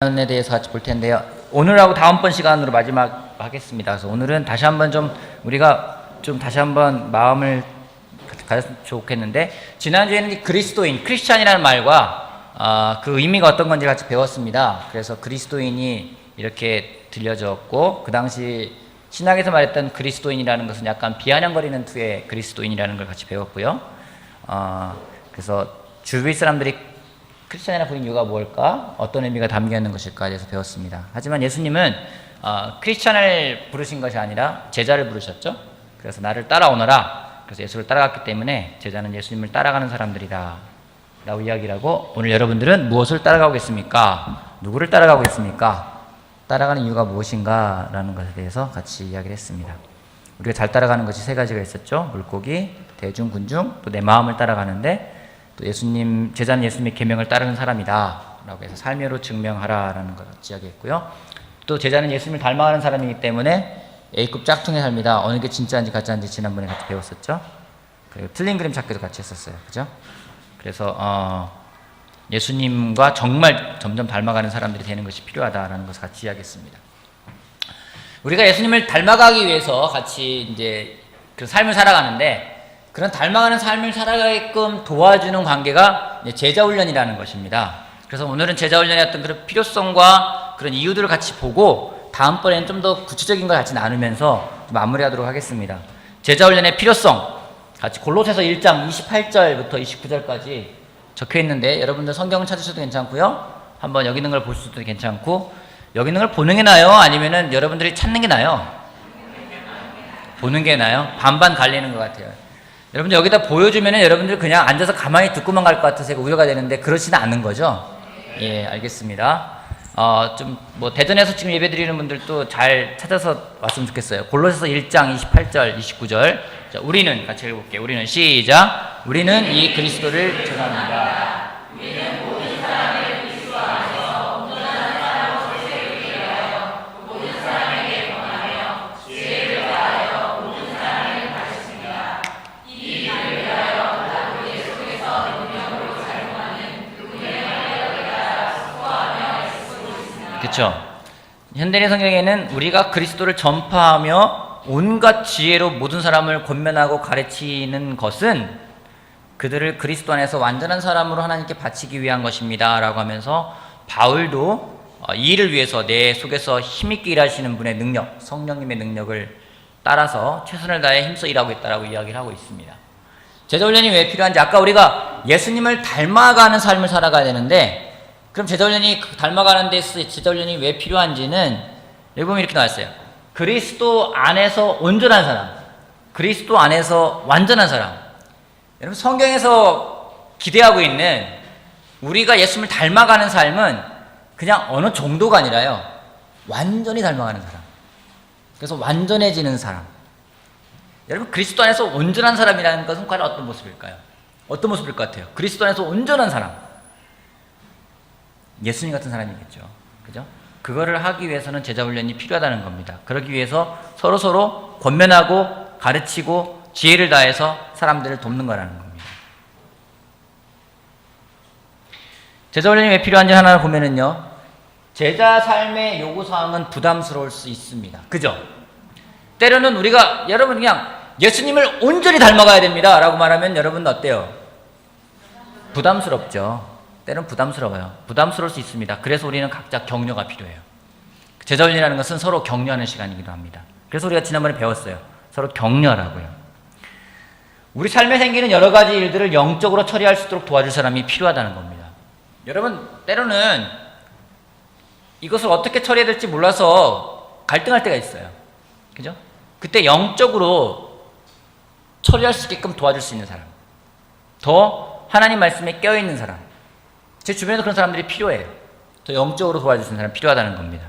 에 대해서 같이 볼 텐데요. 오늘하고 다음번 시간으로 마지막 하겠습니다. 그래서 오늘은 다시 한번 우리가 다시 한번 마음을 가졌으면 좋겠는데, 지난주에는 그리스도인, 크리스찬이라는 말과 그 의미가 어떤 건지 같이 배웠습니다. 그래서 그리스도인이 이렇게 들려졌고, 그 당시 신학에서 말했던 그리스도인이라는 것은 약간 비아냥거리는 투의 그리스도인이라는 걸 같이 배웠고요. 그래서 주위 사람들이 크리스찬이라 부른 이유가 뭘까? 어떤 의미가 담겨 있는 것일까에 대해서 배웠습니다. 하지만 예수님은 크리스찬을 부르신 것이 아니라 제자를 부르셨죠. 그래서 나를 따라오너라. 그래서 예수를 따라갔기 때문에 제자는 예수님을 따라가는 사람들이다 라고 이야기를 하고, 오늘 여러분들은 무엇을 따라가고 있습니까? 누구를 따라가고 있습니까? 따라가는 이유가 무엇인가? 라는 것에 대해서 같이 이야기를 했습니다. 우리가 잘 따라가는 것이 세 가지가 있었죠. 물고기, 대중, 군중, 또 내 마음을 따라가는데, 또 제자는 예수님의 계명을 따르는 사람이다 라고 해서 삶으로 증명하라 라는 걸 이야기했고요. 또 제자는 예수님을 닮아가는 사람이기 때문에 A급 짝퉁의 삶이다. 어느 게 진짜인지 가짜인지 지난번에 같이 배웠었죠. 그리고 틀린 그림 찾기도 같이 했었어요. 그죠? 그래서 예수님과 정말 점점 닮아가는 사람들이 되는 것이 필요하다라는 것을 같이 이야기했습니다. 우리가 예수님을 닮아가기 위해서 같이 이제 그 삶을 살아가는데, 그런 닮아가는 삶을 살아가게끔 도와주는 관계가 제자훈련이라는 것입니다. 그래서 오늘은 제자훈련의 어떤 그런 필요성과 그런 이유들을 같이 보고, 다음번에는 좀 더 구체적인 걸 같이 나누면서 마무리하도록 하겠습니다. 제자훈련의 필요성, 같이 골로새서 1장 28절부터 29절까지 적혀 있는데, 여러분들 성경 찾으셔도 괜찮고요. 한번 여기 있는 걸 볼 수도 괜찮고, 여기 있는 걸 보는 게 나아요? 아니면은 여러분들이 찾는 게 나아요? 보는 게 나아요? 반반 갈리는 것 같아요. 여러분들 여기다 보여주면은 여러분들 그냥 앉아서 가만히 듣고만 갈 것 같아서 우려가 되는데, 그렇지는 않은 거죠? 예, 알겠습니다. 대전에서 지금 예배 드리는 분들도 잘 찾아서 왔으면 좋겠어요. 골로새서 1장 28절, 29절. 자, 우리는 같이 읽어볼게요. 우리는 시작. 우리는 이 그리스도를 전합니다. 우리는 모든 사람을 그리스도 안에서 온전한 사람으로 세우기 위하여 모든 사람에게 권하며 지혜를 다하여 모든 사람을 가르칩니다. 이 일을 위하여 나도 예 속에서 능력으로 작용하는 그분의 능력에 따라 수고하며 애쓰고 있습니다. 그렇죠. 현대인 성경에는 우리가 그리스도를 전파하며 온갖 지혜로 모든 사람을 권면하고 가르치는 것은 그들을 그리스도 안에서 완전한 사람으로 하나님께 바치기 위한 것입니다 라고 하면서, 바울도 이 일을 위해서 내 속에서 힘있게 일하시는 분의 능력, 성령님의 능력을 따라서 최선을 다해 힘써 일하고 있다라고 이야기를 하고 있습니다. 제자훈련이 왜 필요한지, 아까 우리가 예수님을 닮아가는 삶을 살아가야 되는데, 그럼 제자훈련이 닮아가는 데서 제자훈련이 왜 필요한지는 여기 보면 이렇게 나왔어요. 그리스도 안에서 온전한 사람, 그리스도 안에서 완전한 사람. 여러분, 성경에서 기대하고 있는 우리가 예수님을 닮아가는 삶은 그냥 어느 정도가 아니라요, 완전히 닮아가는 사람. 그래서 완전해지는 사람. 여러분, 그리스도 안에서 온전한 사람이라는 것은 과연 어떤 모습일까요? 어떤 모습일 것 같아요? 그리스도 안에서 온전한 사람, 예수님 같은 사람이겠죠. 그죠? 그거를 하기 위해서는 제자훈련이 필요하다는 겁니다. 그러기 위해서 서로 권면하고 가르치고 지혜를 다해서 사람들을 돕는 거라는 겁니다. 제자훈련이 왜 필요한지 하나 보면은요, 제자 삶의 요구사항은 부담스러울 수 있습니다. 그죠? 때로는 우리가, 여러분 그냥 예수님을 온전히 닮아가야 됩니다 라고 말하면 여러분 어때요? 부담스럽죠. 때로는 부담스러워요. 부담스러울 수 있습니다. 그래서 우리는 각자 격려가 필요해요. 제자훈련이라는 것은 서로 격려하는 시간이기도 합니다. 그래서 우리가 지난번에 배웠어요. 서로 격려라고요. 우리 삶에 생기는 여러 가지 일들을 영적으로 처리할 수 있도록 도와줄 사람이 필요하다는 겁니다. 여러분, 때로는 이것을 어떻게 처리해야 될지 몰라서 갈등할 때가 있어요. 그죠? 그때 영적으로 처리할 수 있게끔 도와줄 수 있는 사람, 더 하나님 말씀에 껴있는 사람, 제 주변에도 그런 사람들이 필요해요. 더 영적으로 도와줄 수 있는 사람이 필요하다는 겁니다.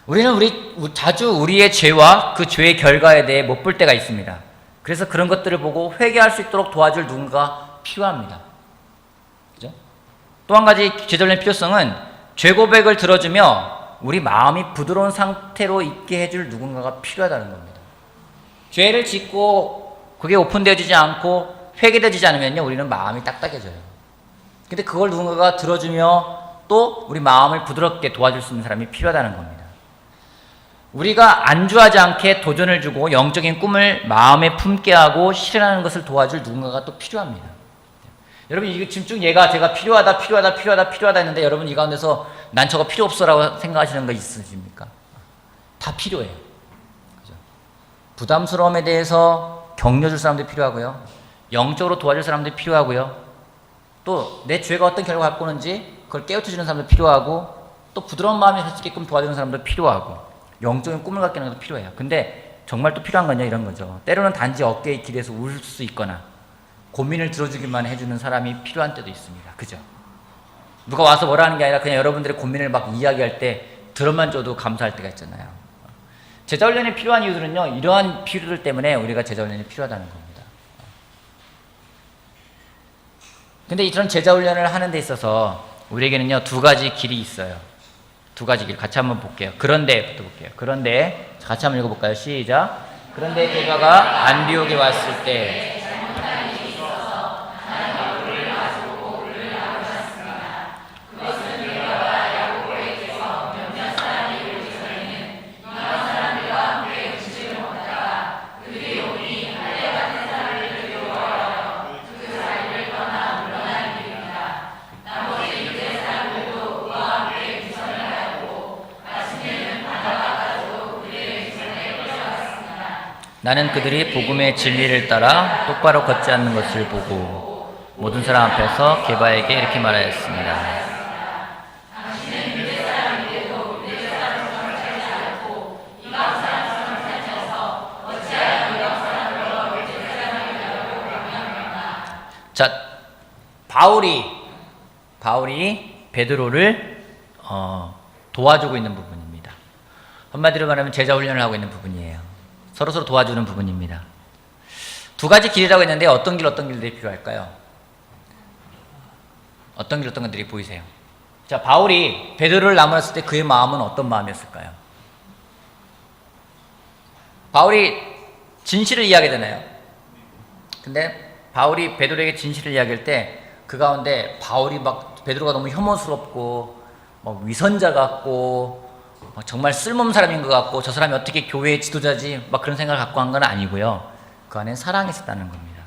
우리는 자주 우리의 죄와 그 죄의 결과에 대해 못 볼 때가 있습니다. 그래서 그런 것들을 보고 회개할 수 있도록 도와줄 누군가가 필요합니다. 그죠? 또 한 가지 제자훈련의 필요성은 죄 고백을 들어주며 우리 마음이 부드러운 상태로 있게 해줄 누군가가 필요하다는 겁니다. 죄를 짓고 그게 오픈되어지지 않고 회개되지 않으면요, 우리는 마음이 딱딱해져요. 근데 그걸 누군가가 들어주며 또 우리 마음을 부드럽게 도와줄 수 있는 사람이 필요하다는 겁니다. 우리가 안주하지 않게 도전을 주고 영적인 꿈을 마음에 품게 하고 실현하는 것을 도와줄 누군가가 또 필요합니다. 여러분, 이게 지금 쭉 제가 필요하다 했는데 여러분 이 가운데서 난 저거 필요 없어라고 생각하시는 거 있으십니까? 다 필요해요. 그죠? 부담스러움에 대해서 격려줄 사람도 필요하고요. 영적으로 도와줄 사람도 필요하고요. 또 내 죄가 어떤 결과를 갖고 오는지 그걸 깨우쳐주는 사람도 필요하고, 또 부드러운 마음이 할 수 있게끔 도와주는 사람도 필요하고, 영적인 꿈을 갖게 하는 것도 필요해요. 근데 정말 또 필요한 건요, 이런 거죠. 때로는 단지 어깨에 기대서 울 수 있거나 고민을 들어주기만 해주는 사람이 필요한 때도 있습니다. 그죠? 누가 와서 뭐라 하는 게 아니라 그냥 여러분들의 고민을 막 이야기할 때 들어만 줘도 감사할 때가 있잖아요. 제자훈련이 필요한 이유들은요, 이러한 필요들 때문에 우리가 제자훈련이 필요하다는 겁니다. 근데 이런 제자훈련을 하는 데 있어서 우리에게는요, 두 가지 길이 있어요. 두 가지 길 같이 한번 볼게요. 그런데부터 볼게요. 그런데 같이 한번 읽어볼까요? 시작. 그런데 베드로가 안디옥에 왔을 때 나는 그들이 복음의 진리를 따라 똑바로 걷지 않는 것을 보고 모든 사람 앞에서 게바에게 이렇게 말하였습니다. 자, 바울이 베드로를 도와주고 있는 부분입니다. 한마디로 말하면 제자 훈련을 하고 있는 부분이에요. 서로서로 도와주는 부분입니다. 두 가지 길이라고 했는데 어떤 길들이 필요할까요? 어떤 것들이 보이세요? 자, 바울이 베드로를 나무랐을 때 그의 마음은 어떤 마음이었을까요? 바울이 진실을 이야기하잖아요. 근데 바울이 베드로에게 진실을 이야기할 때 그 가운데 베드로가 너무 혐오스럽고 위선자 같고 정말 쓸모없는 사람인 것 같고 저 사람이 어떻게 교회의 지도자지 그런 생각을 갖고 한 건 아니고요. 그 안에 사랑이 있었다는 겁니다.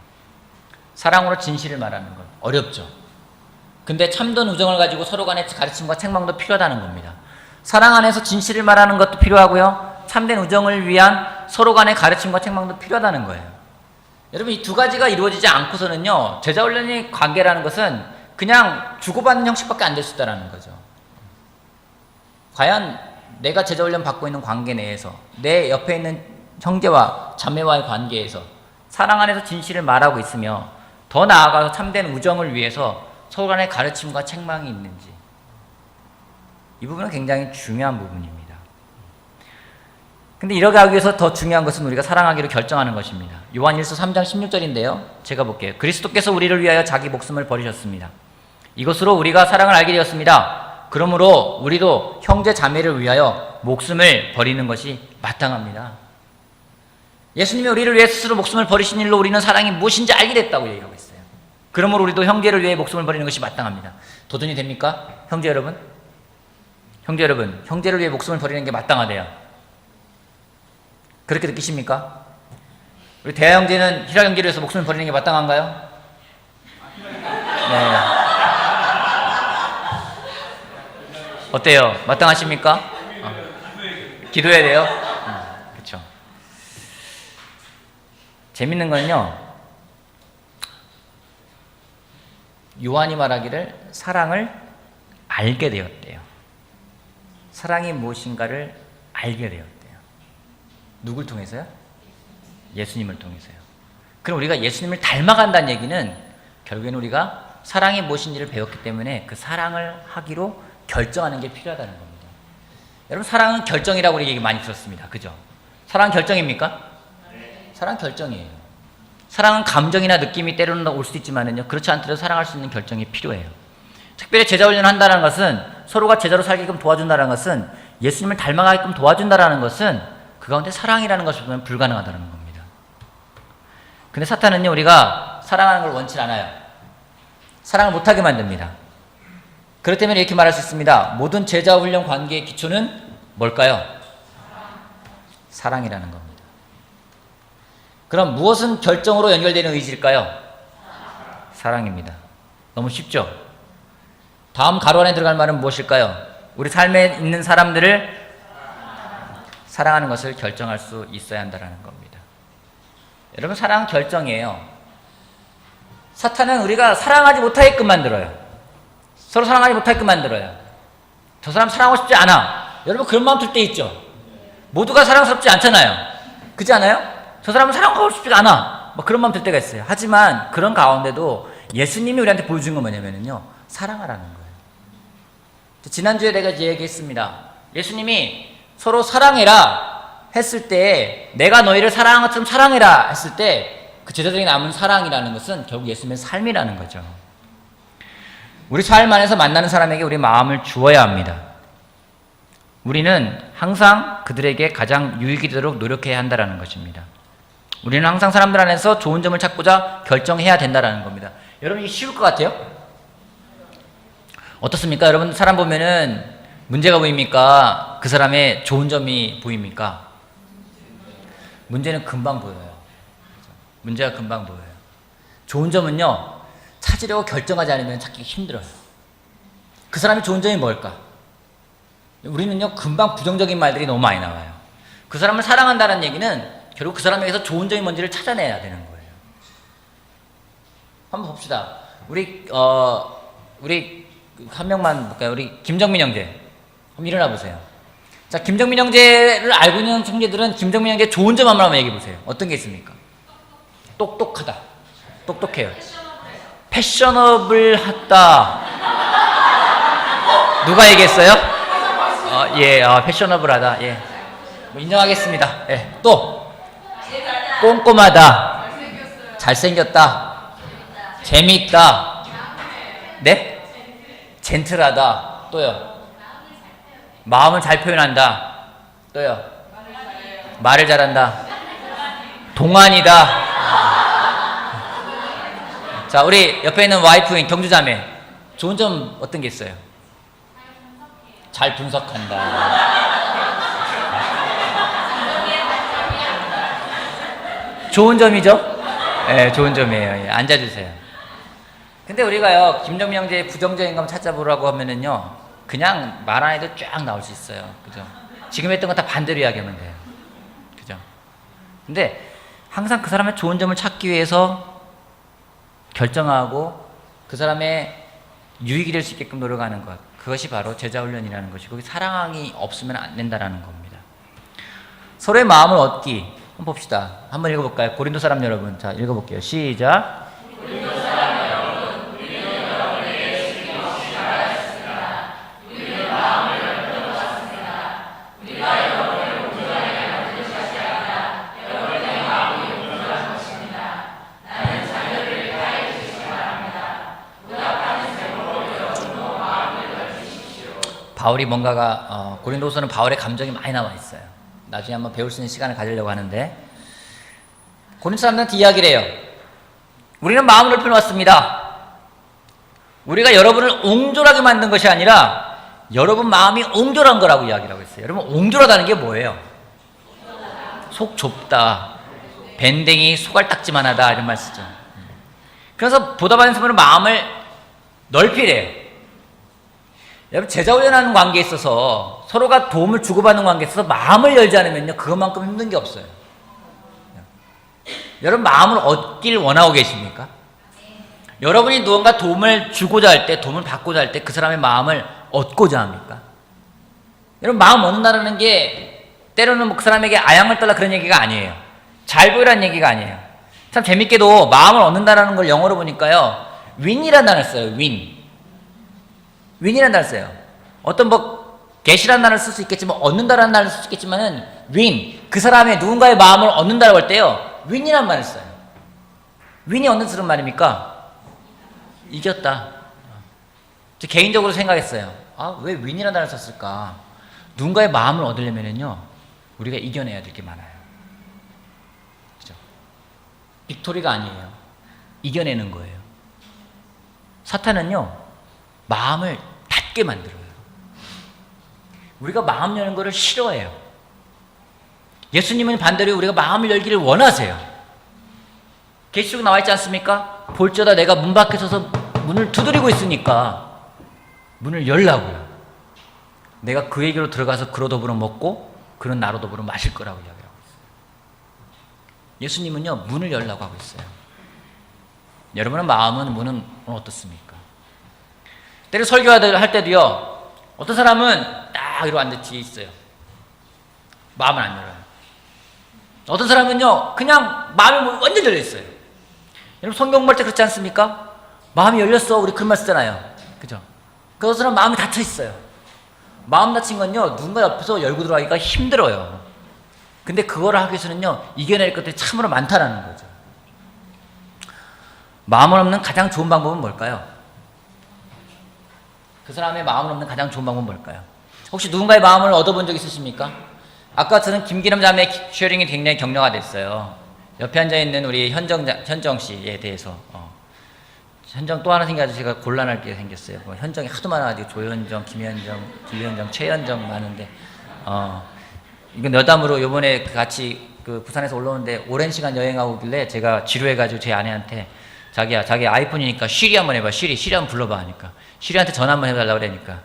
사랑으로 진실을 말하는 것 어렵죠. 근데 참된 우정을 가지고 서로 간의 가르침과 책망도 필요하다는 겁니다. 사랑 안에서 진실을 말하는 것도 필요하고요. 참된 우정을 위한 서로 간의 가르침과 책망도 필요하다는 거예요. 여러분, 이 두 가지가 이루어지지 않고서는요, 제자훈련의 관계라는 것은 그냥 주고받는 형식밖에 안 될 수 있다는 거죠. 과연 내가 제자훈련 받고 있는 관계 내에서 내 옆에 있는 형제와 자매와의 관계에서 사랑 안에서 진실을 말하고 있으며 더 나아가서 참된 우정을 위해서 서로 간의 가르침과 책망이 있는지, 이 부분은 굉장히 중요한 부분입니다. 근데 이렇게 하기 위해서 더 중요한 것은 우리가 사랑하기로 결정하는 것입니다. 요한일서 3장 16절인데요. 제가 볼게요. 그리스도께서 우리를 위하여 자기 목숨을 버리셨습니다. 이것으로 우리가 사랑을 알게 되었습니다. 그러므로 우리도 형제 자매를 위하여 목숨을 버리는 것이 마땅합니다. 예수님이 우리를 위해 스스로 목숨을 버리신 일로 우리는 사랑이 무엇인지 알게 됐다고 얘기하고 있어요. 그러므로 우리도 형제를 위해 목숨을 버리는 것이 마땅합니다. 도전이 됩니까? 형제 여러분, 형제를 위해 목숨을 버리는 게 마땅하대요. 그렇게 느끼십니까? 우리 대하 형제는 희라 형제를 위해서 목숨을 버리는 게 마땅한가요? 네. 어때요? 마땅하십니까? 기도해야 돼요? 그렇죠. 재밌는 건요, 요한이 말하기를 사랑을 알게 되었대요. 사랑이 무엇인가를 알게 되었대요. 누굴 통해서요? 예수님을 통해서요. 그럼 우리가 예수님을 닮아간다는 얘기는 결국에는 우리가 사랑이 무엇인지를 배웠기 때문에 그 사랑을 하기로 결정하는 게 필요하다는 겁니다. 여러분, 사랑은 결정이라고 우리 얘기 많이 들었습니다. 그죠? 사랑은 결정입니까? 사랑은 결정이에요. 사랑은 감정이나 느낌이 때로는 올 수도 있지만은요, 그렇지 않더라도 사랑할 수 있는 결정이 필요해요. 특별히 제자훈련을 한다는 것은, 서로가 제자로 살게끔 도와준다는 것은, 예수님을 닮아가게끔 도와준다는 것은 그 가운데 사랑이라는 것을 보면 불가능하다는 겁니다. 근데 사탄은요, 우리가 사랑하는 걸 원치 않아요. 사랑을 못하게 만듭니다. 그렇다면 이렇게 말할 수 있습니다. 모든 제자 훈련 관계의 기초는 뭘까요? 사랑이라는 겁니다. 그럼 무엇은 결정으로 연결되는 의지일까요? 사랑입니다. 너무 쉽죠? 다음 가로 안에 들어갈 말은 무엇일까요? 우리 삶에 있는 사람들을 사랑하는 것을 결정할 수 있어야 한다는 겁니다. 여러분, 사랑은 결정이에요. 사탄은 우리가 사랑하지 못하게끔 만들어요. 서로 사랑하지 못하게끔 만들어요. 저 사람 사랑하고 싶지 않아. 여러분, 그런 마음 들 때 있죠? 모두가 사랑스럽지 않잖아요. 그렇지 않아요? 저 사람은 사랑하고 싶지 않아. 뭐 그런 마음 들 때가 있어요. 하지만 그런 가운데도 예수님이 우리한테 보여준 건 뭐냐면요, 사랑하라는 거예요. 지난주에 내가 얘기했습니다. 예수님이 서로 사랑해라 했을 때, 내가 너희를 사랑한 것처럼 사랑해라 했을 때, 그 제자들에게 남은 사랑이라는 것은 결국 예수님의 삶이라는 거죠. 우리 삶 안에서 만나는 사람에게 우리 마음을 주어야 합니다. 우리는 항상 그들에게 가장 유익이 되도록 노력해야 한다는 것입니다. 우리는 항상 사람들 안에서 좋은 점을 찾고자 결정해야 된다는 겁니다. 여러분, 이게 쉬울 것 같아요? 어떻습니까? 여러분, 사람 보면은 문제가 보입니까? 그 사람의 좋은 점이 보입니까? 문제는 금방 보여요. 문제가 금방 보여요. 좋은 점은요, 찾으려고 결정하지 않으면 찾기 힘들어요. 그 사람의 좋은 점이 뭘까? 우리는요, 금방 부정적인 말들이 너무 많이 나와요. 그 사람을 사랑한다는 얘기는 결국 그 사람에게서 좋은 점이 뭔지를 찾아내야 되는 거예요. 한번 봅시다. 우리 한 명만 볼까요? 우리 김정민 형제. 한번 일어나 보세요. 자, 김정민 형제를 알고 있는 형제들은 김정민 형제 좋은 점 한번 얘기해 보세요. 어떤 게 있습니까? 똑똑하다. 똑똑해요. 패셔너블하다. 누가 얘기했어요? 패셔너블하다. 예, 뭐 인정하겠습니다. 예, 또 꼼꼼하다. 잘생겼다. 재미있다. 네? 젠틀하다. 또요. 마음을 잘 표현한다. 또요. 말을 잘한다. 동안이다. 자, 우리 옆에 있는 와이프인 경주자매, 좋은 점 어떤 게 있어요? 잘 분석한다. 좋은 점이죠? 네, 좋은 점이에요. 예, 앉아주세요. 근데 우리가요, 김정민 형제의 부정적인 감 찾아보라고 하면은요, 그냥 말 안 해도 쫙 나올 수 있어요. 그죠? 지금 했던 거 다 반대로 이야기하면 돼요. 그죠? 근데 항상 그 사람의 좋은 점을 찾기 위해서 결정하고 그 사람의 유익이 될 수 있게끔 노력하는 것, 그것이 바로 제자훈련이라는 것이고, 사랑이 없으면 안 된다는 겁니다. 서로의 마음을 얻기, 한번 봅시다. 한번 읽어볼까요? 고린도 사람 여러분. 자, 읽어볼게요. 시작. 고린도 사람 여러분, 우리는 여러분에게 시기 없이 말하였습니다. 우리는 마음을 열어 놓았습니다. 우리가 여러분을 온전하게 만드는 것이 아니라 여러분의 마음이 온전한 것입니다. 나는 자녀를 가해 주시기 바랍니다. 응답하는 제목으로 여러분도 마음을 열어주십시오. 바울이 뭔가가 고린도서는 바울의 감정이 많이 나와 있어요. 나중에 한번 배울 수 있는 시간을 가지려고 하는데, 고린도 사람들한테 이야기를 해요. 우리는 마음을 넓혀놓았습니다. 우리가 여러분을 옹졸하게 만든 것이 아니라 여러분 마음이 옹졸한 거라고 이야기를 하고 있어요. 여러분, 옹졸하다는 게 뭐예요? 속 좁다, 밴댕이 소갈딱지만 하다, 이런 말 쓰죠. 그래서 보답하는 사람은 마음을 넓히래요. 여러분, 제자훈련하는 관계에 있어서 서로가 도움을 주고받는 관계에 있어서 마음을 열지 않으면요, 그것만큼 힘든 게 없어요. 여러분, 마음을 얻길 원하고 계십니까? 여러분이 누군가 도움을 주고자 할 때, 도움을 받고자 할 때 그 사람의 마음을 얻고자 합니까? 여러분, 마음 얻는다는 게 때로는 뭐 그 사람에게 아양을 떨라 그런 얘기가 아니에요. 잘 보이라는 얘기가 아니에요. 참 재밌게도 마음을 얻는다는 걸 영어로 보니까요, 윈이라는 단어를 써요. 윈이라는 단어를 써요. 어떤 get이라는 단어를 쓸 수 있겠지만, 얻는다라는 단어를 쓸 수 있겠지만은 win, 그 사람의 누군가의 마음을 얻는다라고 할 때요, 윈이라는 말을 써요. 윈이 얻는 무슨 말입니까? 이겼다. 저 개인적으로 생각했어요. 왜 윈이라는 단어를 썼을까? 누군가의 마음을 얻으려면요, 우리가 이겨내야 될 게 많아요. 그죠? 빅토리가 아니에요. 이겨내는 거예요. 사탄은요, 마음을 다 닫게 만들어요. 우리가 마음 여는 것을 싫어해요. 예수님은 반대로 우리가 마음을 열기를 원하세요. 계시록 나와 있지 않습니까? 볼지어다 내가 문 밖에 서서 문을 두드리고 있으니까 문을 열라고요. 내가 그에게로 들어가서 그로 더불어 먹고 그는 나로 더불어 마실 거라고 이야기하고 있어요. 예수님은요, 문을 열라고 하고 있어요. 여러분의 마음은 문은 어떻습니까? 때로 설교할 때도요, 어떤 사람은 딱 이러고 앉아 뒤에 있어요. 마음을 안 열어요. 어떤 사람은요, 그냥 마음이 완전 열려 있어요. 여러분 성경 볼 때 그렇지 않습니까? 마음이 열렸어, 우리 그런 말 쓰잖아요. 그죠? 그 사람 마음이 닫혀 있어요. 마음 닫힌 건요, 누군가 옆에서 열고 들어가기가 힘들어요. 근데 그거를 하기 위해서는요, 이겨낼 것들이 참으로 많다라는 거죠. 마음을 없는 가장 좋은 방법은 뭘까요? 그 사람의 마음을 없는 가장 좋은 방법은 뭘까요? 혹시 누군가의 마음을 얻어본 적 있으십니까? 아까 저는 김기남 자매 쉐어링이 굉장히 격려가 됐어요. 옆에 앉아있는 우리 현정 씨에 대해서. 현정 또 하나 생겨가지고 제가 곤란할 게 생겼어요. 현정이 하도 많아가지고 조현정, 김현정, 최현정 많은데, 이건 여담으로 요번에 같이 부산에서 올라오는데 오랜 시간 여행하고 오길래 제가 지루해가지고 제 아내한테 자기야, 자기 아이폰이니까 시리 한번 해봐. 시리 한번 불러봐. 하니까. 시리한테 전화 한번 해달라고 그러니까.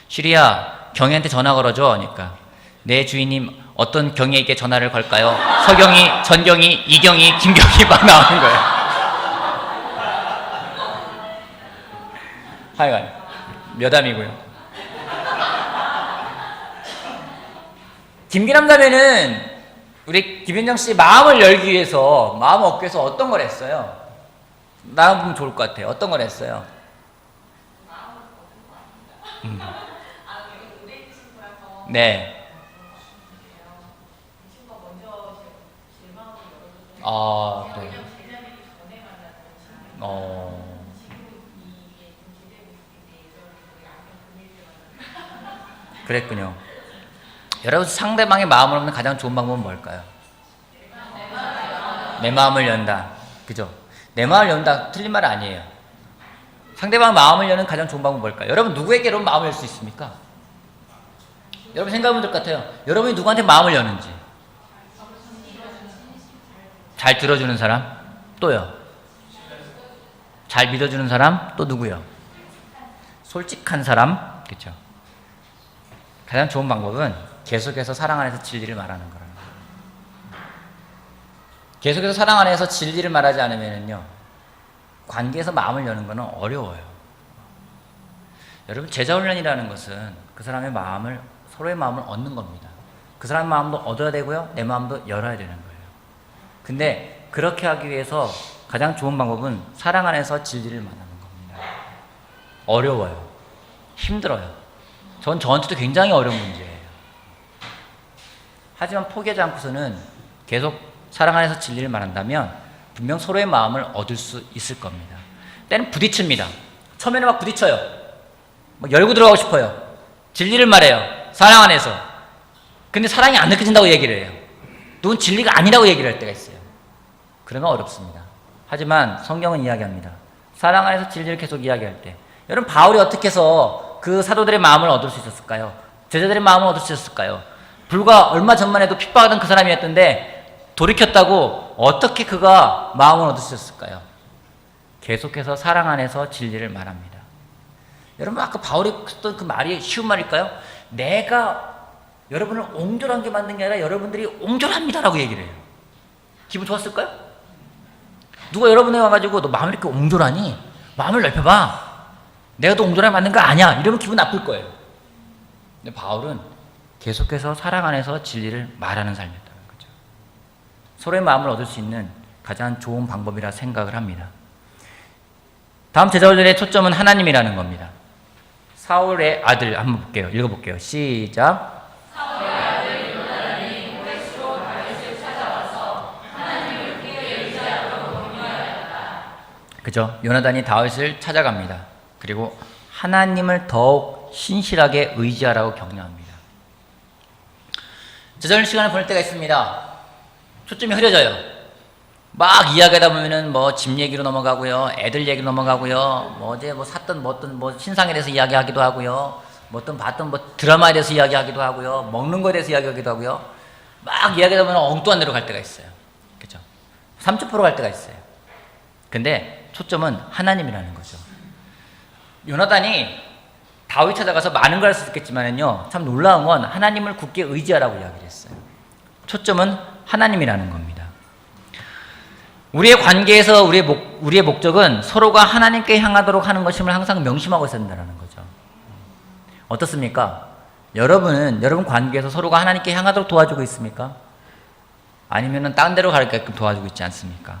시리야, 경희한테 전화 걸어줘. 하니까. 내 주인님 어떤 경희에게 전화를 걸까요? 서경희, 전경희, 이경희, 김경희 막 나오는 거예요. 하여간 여담이고요. 김기남 자매는 우리 김현정 씨 마음을 열기 위해서, 마음을 얻기 위해서 어떤 걸 했어요? 나랑 보면 좋을 것 같아요. 어떤 걸 했어요? 네. 그래요. 그랬군요. 여러분 상대방의 마음을 얻는 가장 좋은 방법은 뭘까요? 내 마음을 연다. 그죠? 내 마음을 연다. 틀린 말 아니에요. 상대방 마음을 여는 가장 좋은 방법은 뭘까요? 여러분 누구에게로 마음을 열 수 있습니까? 여러분 생각해보면 될 것 같아요. 여러분이 누구한테 마음을 여는지. 잘 들어주는 사람? 또요? 잘 믿어주는 사람? 또 누구요? 솔직한 사람? 그렇죠? 가장 좋은 방법은 계속해서 사랑 안에서 진리를 말하는 거라는 거예요. 계속해서 사랑 안에서 진리를 말하지 않으면요, 관계에서 마음을 여는 것은 어려워요. 여러분 제자훈련이라는 것은 그 사람의 마음을, 서로의 마음을 얻는 겁니다. 그 사람의 마음도 얻어야 되고요, 내 마음도 열어야 되는 거예요. 근데 그렇게 하기 위해서 가장 좋은 방법은 사랑 안에서 진리를 말하는 겁니다. 어려워요. 힘들어요. 저한테도 굉장히 어려운 문제예요. 하지만 포기하지 않고서는 계속 사랑 안에서 진리를 말한다면 분명 서로의 마음을 얻을 수 있을 겁니다. 때는 부딪힙니다. 처음에는 막 부딪혀요. 막 열고 들어가고 싶어요. 진리를 말해요. 사랑 안에서. 근데 사랑이 안 느껴진다고 얘기를 해요. 누군 진리가 아니라고 얘기를 할 때가 있어요. 그러면 어렵습니다. 하지만 성경은 이야기합니다. 사랑 안에서 진리를 계속 이야기할 때, 여러분 바울이 어떻게 해서 그 사도들의 마음을 얻을 수 있었을까요? 제자들의 마음을 얻을 수 있었을까요? 불과 얼마 전만 해도 핍박하던 그 사람이었던데 돌이켰다고 어떻게 그가 마음을 얻을 수 있었을까요? 계속해서 사랑 안에서 진리를 말합니다. 여러분 아까 바울이 했던 그 말이 쉬운 말일까요? 내가 여러분을 옹졸하게 만든 게 아니라 여러분들이 옹졸합니다라고 얘기를 해요. 기분 좋았을까요? 누가 여러분에 와가지고 너 마음이 이렇게 옹졸하니? 마음을 넓혀봐. 내가 또 옹졸하게 만든 거 아니야. 이러면 기분 나쁠 거예요. 근데 바울은 계속해서 사랑 안에서 진리를 말하는 삶이었다는 거죠. 서로의 마음을 얻을 수 있는 가장 좋은 방법이라 생각을 합니다. 다음 제자훈련의 초점은 하나님이라는 겁니다. 사울의 아들 한번 볼게요. 읽어볼게요. 시작. 사울의 아들 요나단이 모레시로 다윗을 찾아와서 하나님을 그의 의지하고 격려하였다. 그죠? 요나단이 다윗을 찾아갑니다. 그리고 하나님을 더욱 신실하게 의지하라고 격려합니다. 제자훈련 시간을 보낼 때가 있습니다. 초점이 흐려져요. 막 이야기하다 보면은 뭐 집 얘기로 넘어가고요, 애들 얘기로 넘어가고요, 뭐 어제 뭐 샀던 뭐 어떤 뭐 신상에 대해서 이야기하기도 하고요, 뭐 어떤 봤던 뭐 드라마에 대해서 이야기하기도 하고요, 먹는 거에 대해서 이야기하기도 하고요. 막 이야기하다 보면 엉뚱한 데로 갈 때가 있어요. 그죠? 삼천포로 갈 때가 있어요. 근데 초점은 하나님이라는 거죠. 요나단이 다윗 찾아가서 많은 걸 할 수 있겠지만은요, 참 놀라운 건 하나님을 굳게 의지하라고 이야기를 했어요. 초점은 하나님이라는 겁니다. 우리의 관계에서 우리의 목적은 서로가 하나님께 향하도록 하는 것임을 항상 명심하고 있어야 된다는 거죠. 어떻습니까? 여러분 관계에서 서로가 하나님께 향하도록 도와주고 있습니까? 아니면은 딴 데로 가게끔 도와주고 있지 않습니까?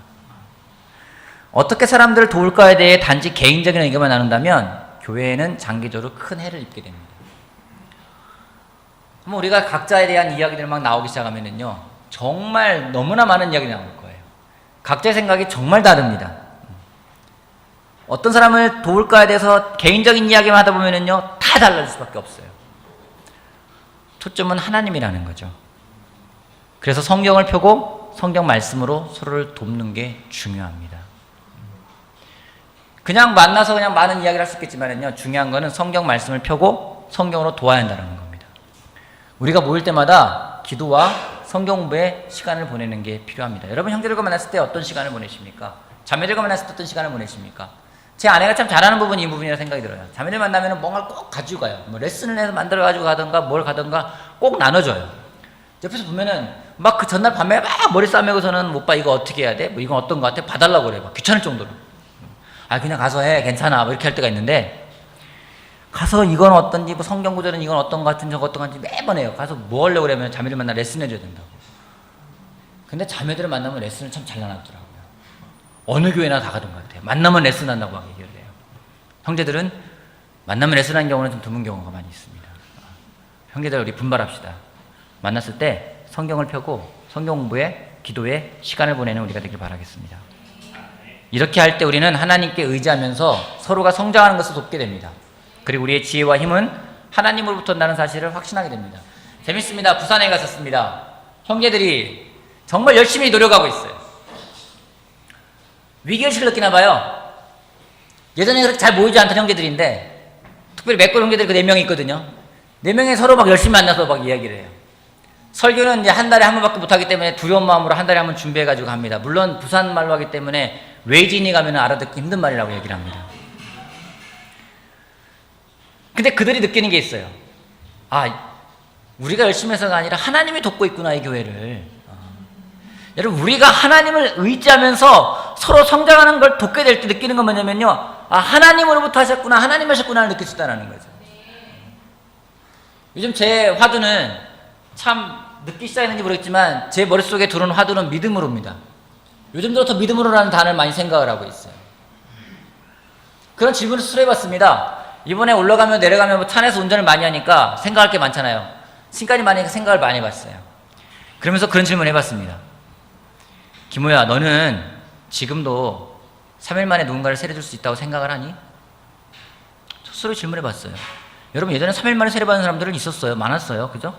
어떻게 사람들을 도울까에 대해 단지 개인적인 의견만 나눈다면 교회에는 장기적으로 큰 해를 입게 됩니다. 그럼 우리가 각자에 대한 이야기들 막 나오기 시작하면은요, 정말 너무나 많은 이야기가 나올 거예요. 각자의 생각이 정말 다릅니다. 어떤 사람을 도울까에 대해서 개인적인 이야기만 하다 보면은요, 다 달라질 수밖에 없어요. 초점은 하나님이라는 거죠. 그래서 성경을 펴고 성경 말씀으로 서로를 돕는 게 중요합니다. 그냥 만나서 그냥 많은 이야기를 할 수 있겠지만은요, 중요한 거는 성경 말씀을 펴고 성경으로 도와야 한다는 겁니다. 우리가 모일 때마다 기도와 성경 공부에 시간을 보내는 게 필요합니다. 여러분 형제들과 만났을 때 어떤 시간을 보내십니까? 자매들과 만났을 때 어떤 시간을 보내십니까? 제 아내가 참 잘하는 부분이 이 부분이라 생각이 들어요. 자매들 만나면 뭔가를 꼭 가지고 가요. 뭐 레슨을 해서 만들어 가지고 가든가 뭘 가든가 꼭 나눠줘요. 옆에서 보면은 막 그 전날 밤에 막 머리 싸매고서는 오빠 이거 어떻게 해야 돼? 뭐 이건 어떤 거 같아? 봐달라고 그래. 막 귀찮을 정도로. 아 그냥 가서 해. 괜찮아. 뭐 이렇게 할 때가 있는데, 가서 이건 어떤지, 뭐 성경 구절은 이건 어떤 것 같은지 저거 어떤 것 같은지 매번 해요. 가서 뭐 하려고 그러면 자매들 만나 레슨 해줘야 된다고. 근데 자매들을 만나면 레슨을 참 잘 나눠주더라고요. 어느 교회나 다 가던 것 같아요. 만나면 레슨 한다고 얘기를 해요. 형제들은 만나면 레슨 하는 경우는 좀 드문 경우가 많이 있습니다. 형제들 우리 분발합시다. 만났을 때 성경을 펴고 성경 공부에 기도에 시간을 보내는 우리가 되길 바라겠습니다. 이렇게 할 때 우리는 하나님께 의지하면서 서로가 성장하는 것을 돕게 됩니다. 그리고 우리의 지혜와 힘은 하나님으로부터 온다는 사실을 확신하게 됩니다. 재밌습니다. 부산에 갔었습니다. 형제들이 정말 열심히 노력하고 있어요. 위기의식을 느끼나 봐요. 예전에 그렇게 잘 모이지 않던 형제들인데, 특별히 맥골 형제들 그 4명이 있거든요. 4명이 서로 막 열심히 만나서 막 이야기를 해요. 설교는 이제 한 달에 한 번밖에 못하기 때문에 두려운 마음으로 한 달에 한 번 준비해가지고 합니다. 물론 부산 말로 하기 때문에 외지인이 가면 알아듣기 힘든 말이라고 얘기를 합니다. 근데 그들이 느끼는 게 있어요. 아, 우리가 열심히 해서가 아니라 하나님이 돕고 있구나, 이 교회를. 여러분, 우리가 하나님을 의지하면서 서로 성장하는 걸 돕게 될 때 느끼는 건 뭐냐면요, 아, 하나님으로부터 하셨구나, 하나님 하셨구나를 느낄 수 있다는 거죠. 요즘 제 화두는 참 늦기 시작했는지 모르겠지만 제 머릿속에 들어오는 화두는 믿음으로입니다. 요즘 들어 더 믿음으로라는 단어를 많이 생각을 하고 있어요. 그런 질문을 스스로 해봤습니다. 이번에 올라가면 내려가면 뭐 차에서 운전을 많이 하니까 생각할 게 많잖아요. 시간이 많으니까 생각을 많이 해봤어요. 그러면서 그런 질문을 해봤습니다. 김호야, 너는 지금도 3일 만에 누군가를 세례줄 수 있다고 생각을 하니? 스스로 질문해봤어요. 여러분, 예전에 3일 만에 세례받는 사람들은 있었어요. 많았어요. 그죠?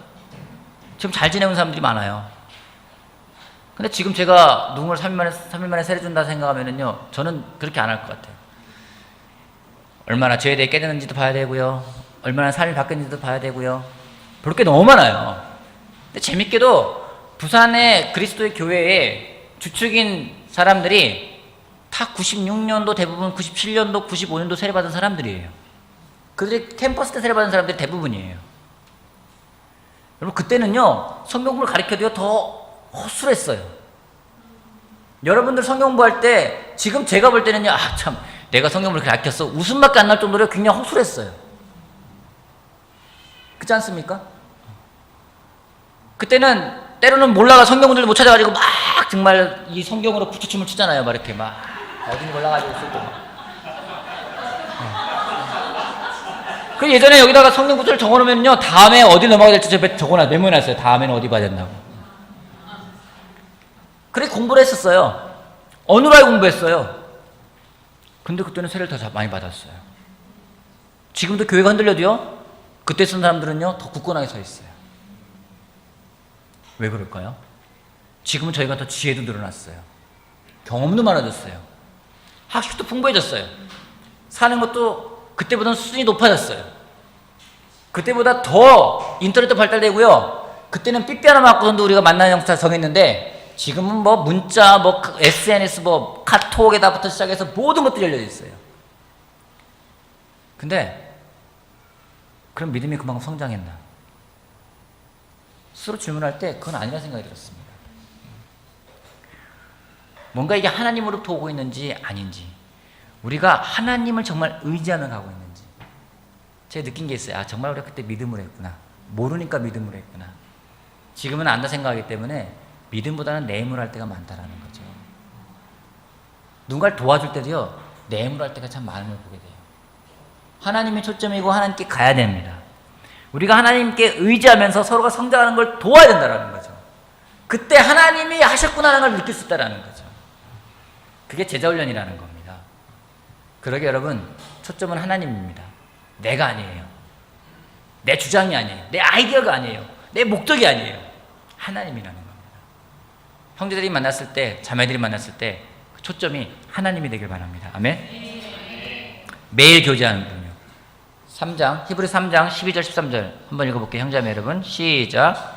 지금 잘 지내는 사람들이 많아요. 근데 지금 제가 누군가를 3일 만에 세례준다 생각하면은요, 저는 그렇게 안 할 것 같아요. 얼마나 죄에 대해 깨닫는지도 봐야 되고요, 얼마나 삶이 바뀌는지도 봐야 되고요, 볼 게 너무 많아요. 근데 재밌게도 부산의 그리스도의 교회에 주축인 사람들이 다 96년도 대부분 97년도 95년도 세례받은 사람들이에요. 그들이 캠퍼스 때 세례받은 사람들이 대부분이에요. 여러분, 그때는요 성경 공부를 가르쳐도요 더 허술했어요. 여러분들 성경 공부할 때 지금 제가 볼 때는요, 아 참 내가 성경 공부를 가르쳤어 웃음밖에 안 날 정도로 굉장히 허술했어요. 그렇지 않습니까? 그때는 때로는 몰라가 성경 공부를 못 찾아가지고 막 정말 이 성경으로 부처춤을 추잖아요. 막 이렇게 막 어딘지 몰라가지고 쓸 때 막. 그 예전에 여기다가 성경 구절을 적어놓으면요, 다음에 어디 넘어가야 될지 저 적어놔, 메모해놨어요. 다음에는 어디 봐야 된다고. 그래 공부를 했었어요. 어느라고 공부했어요. 근데 그때는 세례를 더 많이 받았어요. 지금도 교회가 흔들려도요, 그때 쓴 사람들은요 더 굳건하게 서 있어요. 왜 그럴까요? 지금은 저희가 더 지혜도 늘어났어요. 경험도 많아졌어요. 학식도 풍부해졌어요. 사는 것도 그때보다는 수준이 높아졌어요. 그때보다 더 인터넷도 발달되고요. 그때는 삐삐 하나 맞고선도 우리가 만나는 형사 정했는데 지금은 뭐 문자, 뭐 SNS, 뭐 카톡에다부터 시작해서 모든 것들이 열려 있어요. 근데 그럼 믿음이 그만큼 성장했나? 스스로 질문할 때 그건 아니라는 생각이 들었습니다. 뭔가 이게 하나님으로부터 오고 있는지 아닌지, 우리가 하나님을 정말 의지하며 가고 있는지, 제가 느낀 게 있어요. 아, 정말 우리가 그때 믿음으로 했구나. 모르니까 믿음으로 했구나. 지금은 안다 생각하기 때문에 믿음보다는 내 힘으로 할 때가 많다라는 거죠. 누군가를 도와줄 때도요, 내 힘으로 할 때가 참 많은 걸 보게 돼요. 하나님이 초점이고 하나님께 가야 됩니다. 우리가 하나님께 의지하면서 서로가 성장하는 걸 도와야 된다는 거죠. 그때 하나님이 하셨구나라는 걸 느낄 수 있다는 거죠. 그게 제자훈련이라는 겁니다. 그러게 여러분, 초점은 하나님입니다. 내가 아니에요. 내 주장이 아니에요. 내 아이디어가 아니에요. 내 목적이 아니에요. 하나님이라는 겁니다. 형제들이 만났을 때, 자매들이 만났을 때 그 초점이 하나님이 되길 바랍니다. 아멘. 매일 교제하는 분요. 3장, 히브리 3장 12절 13절 한번 읽어볼게요. 형제자매 여러분, 시작.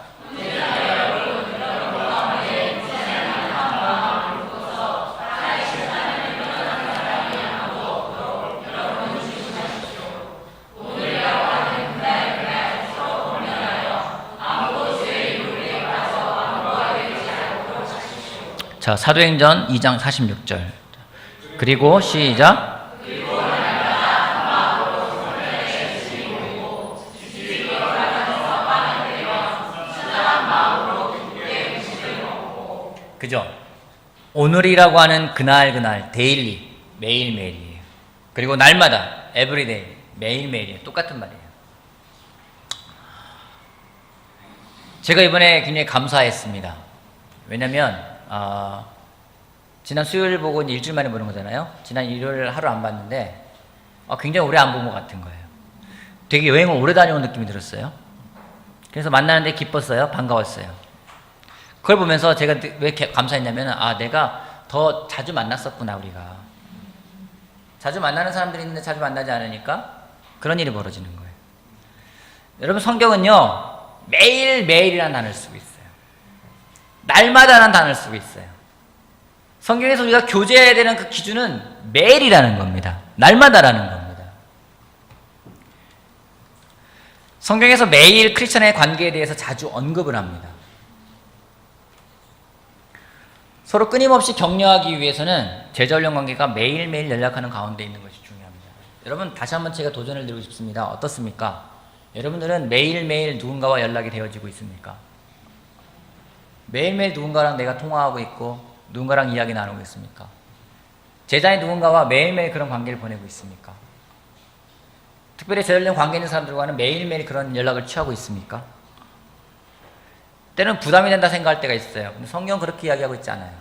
자, 사도행전 2장 46절. 그리고 시작. 그죠? 오늘이라고 하는 그날 데일리, 매일매일이에요. 그리고 날마다 에브리데이, 매일매일이에요. 똑같은 말이에요. 제가 이번에 굉장히 감사했습니다. 왜냐면 지난 수요일 보고 일주일 만에 보는 거잖아요. 지난 일요일 하루 안 봤는데 굉장히 오래 안 본 것 같은 거예요. 되게 여행을 오래 다녀온 느낌이 들었어요. 그래서 만나는데 기뻤어요. 반가웠어요. 그걸 보면서 제가 왜 감사했냐면 내가 더 자주 만났었구나. 우리가 자주 만나는 사람들이 있는데 자주 만나지 않으니까 그런 일이 벌어지는 거예요. 여러분, 성경은요 매일매일이라는 단어를 쓰고 있어요. 날마다라는 단어를 쓰고 있어요. 성경에서 우리가 교제해야 되는 그 기준은 매일이라는 겁니다. 날마다라는 겁니다. 성경에서 매일 크리스천의 관계에 대해서 자주 언급을 합니다. 서로 끊임없이 격려하기 위해서는 제자훈련 관계가 매일매일 연락하는 가운데 있는 것이 중요합니다. 여러분, 다시 한번 제가 도전을 드리고 싶습니다. 어떻습니까? 여러분들은 매일매일 누군가와 연락이 되어지고 있습니까? 매일매일 누군가랑 내가 통화하고 있고 누군가랑 이야기 나누고 있습니까? 제자의 누군가와 매일매일 그런 관계를 보내고 있습니까? 특별히 제자훈련 관계 있는 사람들과는 매일매일 그런 연락을 취하고 있습니까? 때로는 부담이 된다 생각할 때가 있어요. 근데 성경은 그렇게 이야기하고 있지 않아요.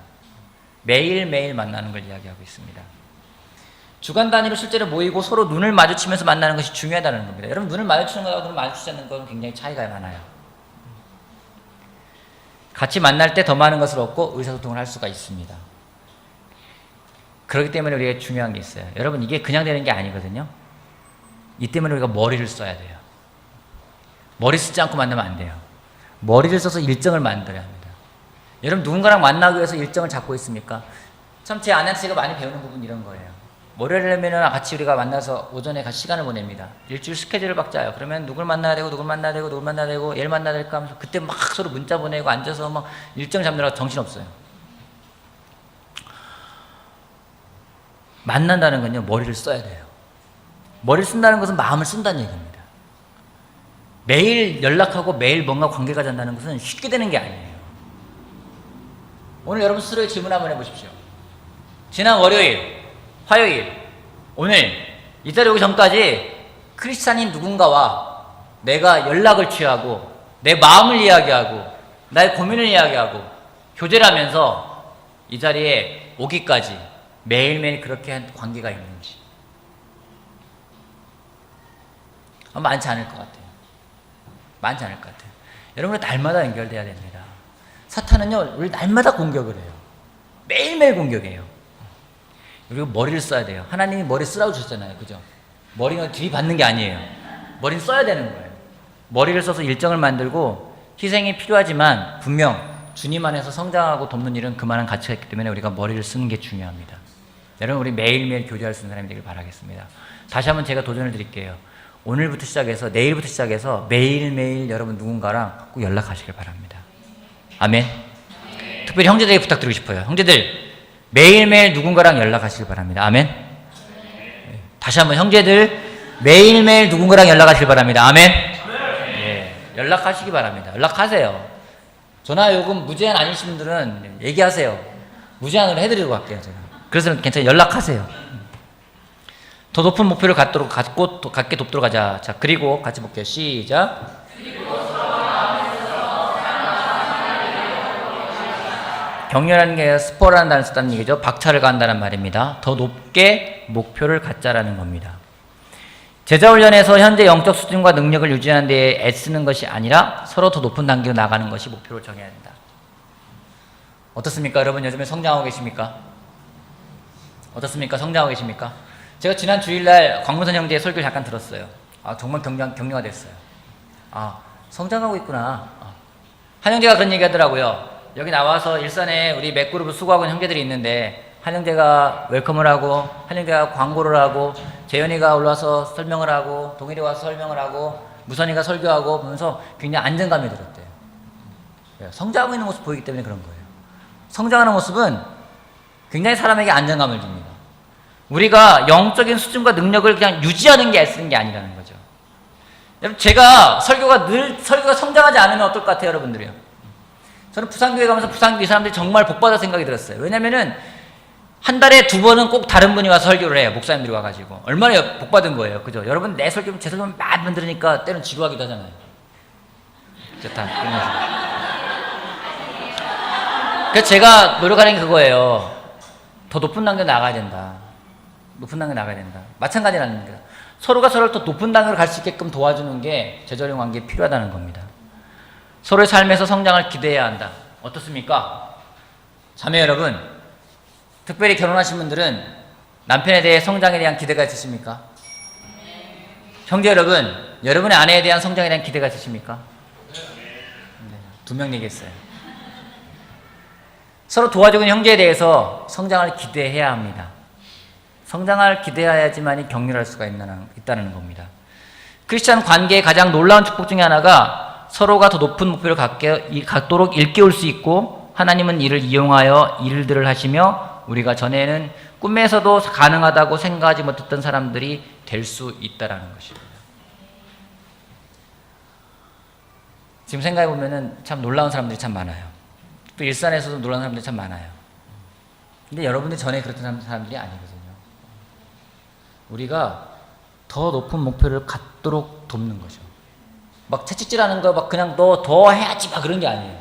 매일매일 만나는 걸 이야기하고 있습니다. 주간 단위로 실제로 모이고 서로 눈을 마주치면서 만나는 것이 중요하다는 겁니다. 여러분, 눈을 마주치는 거하고 눈을 마주치지 않는 건 굉장히 차이가 많아요. 같이 만날 때 더 많은 것을 얻고 의사소통을 할 수가 있습니다. 그렇기 때문에 우리가 중요한 게 있어요. 여러분, 이게 그냥 되는 게 아니거든요. 이 때문에 우리가 머리를 써야 돼요. 머리 쓰지 않고 만나면 안 돼요. 머리를 써서 일정을 만들어야 합니다. 여러분, 누군가랑 만나기 위해서 일정을 잡고 있습니까? 참 제 아내한테 제가 많이 배우는 부분 이런 거예요. 월요일에 같이 우리가 만나서 오전에 같이 시간을 보냅니다. 일주일 스케줄을 막 짜요. 그러면 누굴 만나야 되고 누굴 만나야 되고 누굴 만나야 되고 얘를 만나야 될까 하면서 그때 막 서로 문자 보내고 앉아서 막 일정 잡느라고 정신없어요. 만난다는 건요, 머리를 써야 돼요. 머리를 쓴다는 것은 마음을 쓴다는 얘기입니다. 매일 연락하고 매일 뭔가 관계가 된다는 것은 쉽게 되는 게 아니에요. 오늘 여러분 스스로의 질문 한번 해보십시오. 지난 월요일, 화요일, 오늘 이 자리에 오기 전까지 크리스찬인 누군가와 내가 연락을 취하고 내 마음을 이야기하고 나의 고민을 이야기하고 교제를 하면서 이 자리에 오기까지 매일매일 그렇게 한 관계가 있는지 많지 않을 것 같아요. 많지 않을 것 같아요. 여러분은 날마다 연결돼야 됩니다. 사탄은요, 우리 날마다 공격을 해요. 매일매일 매일매일 공격이에요. 그리고 머리를 써야 돼요. 하나님이 머리 쓰라고 주셨잖아요. 그죠? 머리는 들이받는 게 아니에요. 머리는 써야 되는 거예요. 머리를 써서 일정을 만들고 희생이 필요하지만 분명 주님 안에서 성장하고 돕는 일은 그만한 가치가 있기 때문에 우리가 머리를 쓰는 게 중요합니다. 여러분, 우리 매일매일 교제할 수 있는 사람이 되길 바라겠습니다. 다시 한번 제가 도전을 드릴게요. 오늘부터 시작해서 내일부터 시작해서 매일매일 여러분 누군가랑 꼭 연락하시길 바랍니다. 아멘. 특별히 형제들에게 부탁드리고 싶어요. 형제들 매일매일 누군가랑 연락하시길 바랍니다. 아멘. 다시 한번 형제들 매일매일 누군가랑 연락하시길 바랍니다. 아멘. 예, 연락하시기 바랍니다. 연락하세요. 전화 요금 무제한 아니신 분들은 얘기하세요. 무제한으로 해드리고 갈게요. 제가. 그래서 괜찮아요. 연락하세요. 더 높은 목표를 갖게 돕도록 하자. 자, 그리고 같이 볼게요. 시작. 격려라는 게 스포라는 단어를 썼다는 얘기죠. 박차를 가한다는 말입니다. 더 높게 목표를 갖자라는 겁니다. 제자훈련에서 현재 영적 수준과 능력을 유지하는 데 애쓰는 것이 아니라 서로 더 높은 단계로 나가는 것이 목표를 정해야 된다. 어떻습니까? 여러분 요즘에 성장하고 계십니까? 어떻습니까? 성장하고 계십니까? 제가 지난 주일날 광문선 형제의 설교를 잠깐 들었어요. 정말 격려가 됐어요. 성장하고 있구나. 한 형제가 그런 얘기 하더라고요. 여기 나와서 일산에 우리 맥그룹을 수고하고 있는 형제들이 있는데 한 형제가 웰컴을 하고 한 형제가 광고를 하고 재현이가 올라와서 설명을 하고 동일이 와서 설명을 하고 무선이가 설교하고 보면서 굉장히 안정감이 들었대요. 성장하고 있는 모습 보이기 때문에 그런 거예요. 성장하는 모습은 굉장히 사람에게 안정감을 줍니다. 우리가 영적인 수준과 능력을 그냥 유지하는 게 애쓰는 게 아니라는 거죠. 여러분, 제가 설교가 성장하지 않으면 어떨 것 같아요, 여러분들이요? 저는 부산교회 가면서 부산교회 사람들이 정말 복받아 생각이 들었어요. 왜냐면은 한 달에 2번은 꼭 다른 분이 와서 설교를 해요. 목사님들이 와가지고. 얼마나 복받은 거예요. 그죠? 여러분, 내 설교면 제 설교면 많이 들으니까 때론 지루하기도 하잖아요. 좋다. 그래서 제가 노력하는 게 그거예요. 더 높은 단계로 나가야 된다. 높은 단계로 나가야 된다. 마찬가지라는 겁니다. 서로가 서로를 더 높은 단계로 갈 수 있게끔 도와주는 게 제자령 관계에 필요하다는 겁니다. 서로의 삶에서 성장을 기대해야 한다. 어떻습니까? 자매 여러분, 특별히 결혼하신 분들은 남편에 대해 성장에 대한 기대가 있으십니까? 형제 여러분, 여러분의 아내에 대한 성장에 대한 기대가 있으십니까? 네, 2명 얘기했어요. 서로 도와주는 형제에 대해서 성장을 기대해야 합니다. 성장을 기대해야지만이 격려할 수가 있다는 겁니다. 크리스찬 관계의 가장 놀라운 축복 중에 하나가 서로가 더 높은 목표를 갖도록 일깨울 수 있고 하나님은 이를 이용하여 일들을 하시며 우리가 전에는 꿈에서도 가능하다고 생각하지 못했던 사람들이 될 수 있다는 것입니다. 지금 생각해보면 참 놀라운 사람들이 참 많아요. 또 일산에서도 놀라운 사람들이 참 많아요. 근데 여러분들 전에 그랬던 사람들이 아니거든요. 우리가 더 높은 목표를 갖도록 돕는 거죠. 막 채찍질하는 거 막 그냥 너 더 해야지 막 그런 게 아니에요.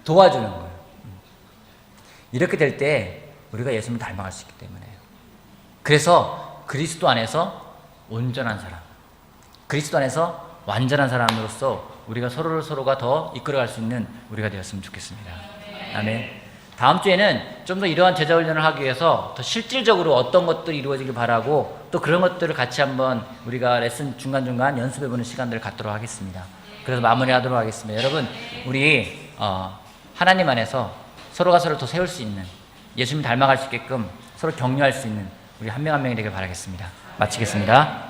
도와주는 거예요. 이렇게 될 때 우리가 예수님을 닮아갈 수 있기 때문에요. 그래서 그리스도 안에서 온전한 사람, 그리스도 안에서 완전한 사람으로서 우리가 서로가 더 이끌어갈 수 있는 우리가 되었으면 좋겠습니다. 아멘. 다음 주에는 좀 더 이러한 제자 훈련을 하기 위해서 더 실질적으로 어떤 것들이 이루어지길 바라고 또 그런 것들을 같이 한번 우리가 레슨 중간중간 연습해보는 시간들을 갖도록 하겠습니다. 그래서 마무리하도록 하겠습니다. 여러분, 우리 하나님 안에서 서로가 서로를 더 세울 수 있는, 예수님 닮아갈 수 있게끔 서로 격려할 수 있는 우리 한 명 한 명이 되길 바라겠습니다. 마치겠습니다.